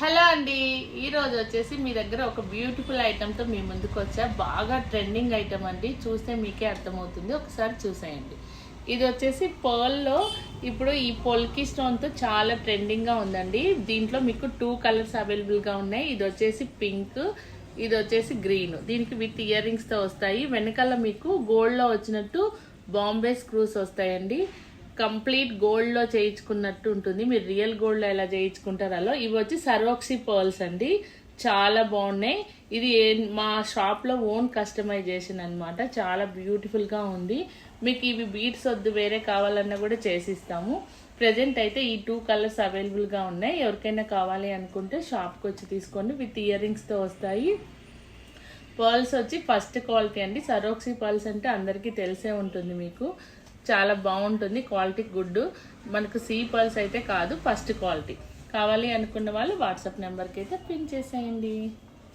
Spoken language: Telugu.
హలో అండి, ఈరోజు వచ్చేసి మీ దగ్గర ఒక బ్యూటిఫుల్ ఐటెంతో మీ ముందుకు వచ్చా. బాగా ట్రెండింగ్ ఐటెం అండి, చూస్తే మీకే అర్థమవుతుంది. ఒకసారి చూసేయండి. ఇది వచ్చేసి పర్ల్లో ఇప్పుడు ఈ పొల్కి స్టోన్తో చాలా ట్రెండింగ్గా ఉందండి. దీంట్లో మీకు 2 కలర్స్ అవైలబుల్గా ఉన్నాయి. ఇది వచ్చేసి పింక్, ఇది వచ్చేసి గ్రీన్. దీనికి విత్ ఇయర్ రింగ్స్తో వస్తాయి. వెనకాల మీకు గోల్డ్లో వచ్చినట్టు బాంబే స్క్రూస్ వస్తాయండి. కంప్లీట్ గోల్డ్లో చేయించుకున్నట్టు ఉంటుంది. మీరు రియల్ గోల్డ్లో ఎలా చేయించుకుంటారో అలా. ఇవి వచ్చి సర్వోక్సీ పర్ల్స్ అండి, చాలా బాగున్నాయి. ఇది మా షాప్లో ఓన్ కస్టమైజేషన్ అనమాట. చాలా బ్యూటిఫుల్గా ఉంది. మీకు ఇవి బీడ్స్ వద్దు, వేరే కావాలన్నా కూడా చేసిస్తాము. ప్రజెంట్ అయితే ఈ 2 కలర్స్ అవైలబుల్గా ఉన్నాయి. ఎవరికైనా కావాలి అనుకుంటే షాప్కి వచ్చి తీసుకోండి. విత్ ఇయర్ రింగ్స్తో వస్తాయి. పర్ల్స్ వచ్చి ఫస్ట్ క్వాలిటీ అండి. సరోక్సీ పర్ల్స్ అంటే అందరికీ తెలిసే ఉంటుంది మీకు. చాలా బాగుంటుంది, క్వాలిటీ గుడ్. మనకు సీ పర్ల్స్ అయితే కాదు, ఫస్ట్ క్వాలిటీ. కావాలి అనుకున్న వాళ్ళు వాట్సాప్ నెంబర్కి అయితే పిన్ చేసేయండి.